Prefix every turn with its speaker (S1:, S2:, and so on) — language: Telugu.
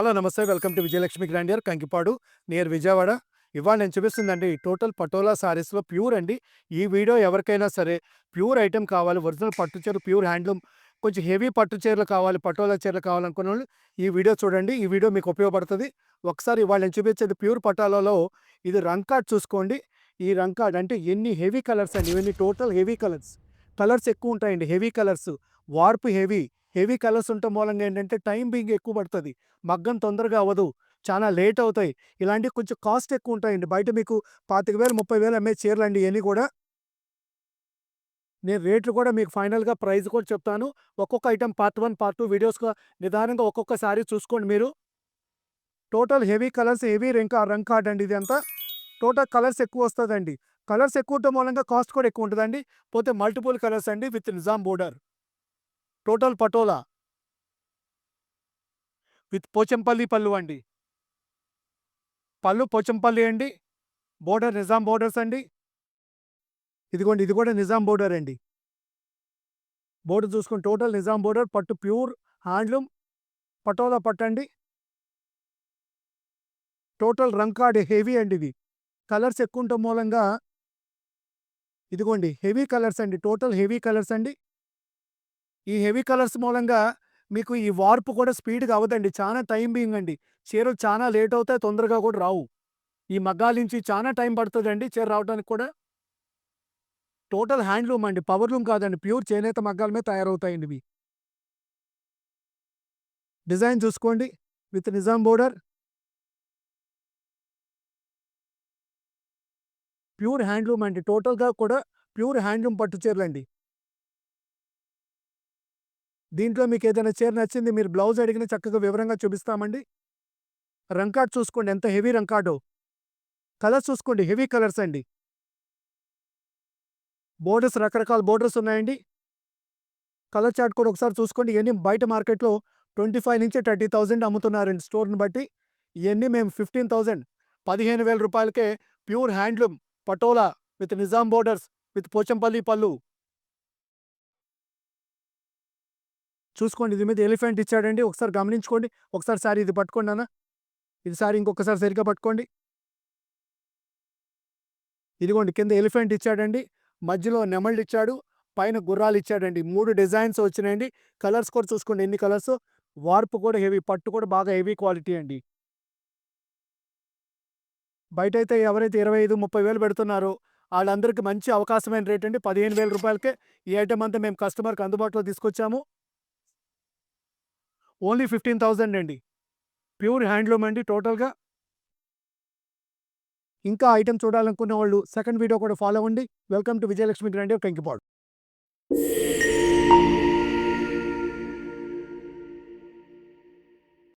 S1: హలో నమస్తే, welcome to Vijayalakshmi grandeur Kankipadu near Vijayawada. ఇవాళ నేను చూపిస్తుందండి టోటల్ పటోలా సారీస్లో ప్యూర్ అండి. ఈ వీడియో ఎవరికైనా సరే ప్యూర్ ఐటెం కావాలి, ఒరిజినల్ పట్టు చీర, ప్యూర్ హ్యాండ్లూమ్, కొంచెం హెవీ పట్టు చీరలు కావాలి, పటోలా చీరలు కావాలనుకున్న వాళ్ళు ఈ వీడియో చూడండి. ఈ వీడియో మీకు ఉపయోగపడుతుంది. ఒకసారి ఇవాళ నేను చూపించేది ప్యూర్ పటోలాలో ఇది రంకాడ్ చూసుకోండి. ఈ రంకాడ్ అంటే ఎన్ని హెవీ కలర్స్ అండి, ఇవన్నీ టోటల్ హెవీ కలర్స్. కలర్స్ ఎక్కువ ఉంటాయండి, heavy colours, warp heavy. Heavy colours ఉండటం మూలంగా ఏంటంటే టైం బీయింగ్ ఎక్కువ పడుతుంది, మగ్గం తొందరగా అవ్వదు, చాలా లేట్ అవుతాయి. ఇలాంటివి కొంచెం కాస్ట్ ఎక్కువ ఉంటాయండి. బయట మీకు 25,000 30,000 అమ్మే చీరలు అండి ఇవన్నీ కూడా. నేను రేట్లు కూడా మీకు ఫైనల్గా ప్రైస్ కూడా చెప్తాను. ఒక్కొక్క ఐటమ్ పార్ట్ 1 పార్ట్ 2 వీడియోస్గా నిదానంగా ఒక్కొక్కసారి చూసుకోండి మీరు. టోటల్ హెవీ కలర్స్, హెవీ రంకార్డ్ అండి ఇది అంతా. టోటల్ కలర్స్ ఎక్కువ వస్తుందండి. కలర్స్ ఎక్కువ ఉండటం మూలంగా కాస్ట్ కూడా ఎక్కువ ఉంటుందండి. పోతే మల్టిపుల్ కలర్స్ అండి with Nizam border. Total Patola with Pochampally పళ్ళు అండి. పళ్ళు పోచంపల్లి అండి. బోర్డర్ నిజాం బోర్డర్స్ అండి. ఇదిగోండి, ఇది కూడా నిజాం బోర్డర్ అండి. బోర్డర్ చూసుకుని టోటల్ నిజాం బోర్డర్, పట్టు ప్యూర్ హ్యాండ్లూమ్ పటోలా పట్టు అండి. టోటల్ రంకాడ్ హెవీ అండి ఇది. కలర్స్ ఎక్కువ ఉండటం మూలంగా ఇదిగోండి హెవీ కలర్స్ అండి, టోటల్ హెవీ కలర్స్ అండి. ఈ హెవీ కలర్స్ మూలంగా మీకు ఈ వార్పు కూడా స్పీడ్గా అవ్వదండి, చాలా టైం బీయింగ్ అండి. చీరలు చాలా లేట్ అవుతాయి, తొందరగా కూడా రావు. ఈ మగ్గాల నుంచి చాలా టైం పడుతుందండి చీర రావడానికి కూడా. టోటల్ హ్యాండ్లూమ్ అండి, పవర్లూమ్ కాదండి, ప్యూర్ చేనేత మగ్గాల మీద తయారవుతాయండి ఇవి. డిజైన్ చూసుకోండి with Nizam border. Pure handloom అండి, టోటల్గా కూడా ప్యూర్ హ్యాండ్లూమ్ పట్టు చీరలండి. దీంట్లో మీకు ఏదైనా చీర నచ్చింది మీరు బ్లౌజ్ అడిగిన చక్కగా వివరంగా చూపిస్తామండి. రంకాడ్ చూసుకోండి ఎంత హెవీ రంకాడో. కలర్స్ చూసుకోండి హెవీ కలర్స్ అండి. బోర్డర్స్ రకరకాల బోర్డర్స్ ఉన్నాయండి. కలర్ చార్ట్ కూడా ఒకసారి చూసుకోండి. ఇవన్నీ బయట మార్కెట్లో 25,000 నుంచి 30,000 అమ్ముతున్నారండి స్టోర్ని బట్టి. ఇవన్నీ మేము 15,000 15,000 రూపాయలకే pure handloom Patola with Nizam borders with Pochampally పళ్ళు. చూసుకోండి, ఇది మీద ఎలిఫెంట్ ఇచ్చాడండి, ఒకసారి గమనించుకోండి. ఒకసారి సారీ ఇది పట్టుకోండి అన్న, ఇది సారీ ఇంకొకసారి సరిగ్గా పట్టుకోండి. ఇదిగోండి కింద ఎలిఫెంట్ ఇచ్చాడండి, మధ్యలో నెమళ్ళు ఇచ్చాడు, పైన గుర్రాలు ఇచ్చాడండి. 3 డిజైన్స్ వచ్చినాయండి. కలర్స్ కూడా చూసుకోండి ఎన్ని కలర్స్. వార్పు కూడా హెవీ, పట్టు కూడా బాగా హెవీ క్వాలిటీ అండి. బయట అయితే ఎవరైతే 25,000 30,000 పెడుతున్నారో వాళ్ళందరికీ మంచి అవకాశమైన రేట్ అండి. 15,000 రూపాయలకే ఈ ఐటమ్ అంతా మేము కస్టమర్కి అందుబాటులో తీసుకొచ్చాము. ఓన్లీ 15,000 అండి. ప్యూర్ హ్యాండ్లూమ్ అండి టోటల్గా. ఇంకా ఐటమ్ చూడాలనుకున్న వాళ్ళు సెకండ్ వీడియో కూడా ఫాలో అవ్వండి. Welcome to Vijayalakshmi grandeur Kankipadu.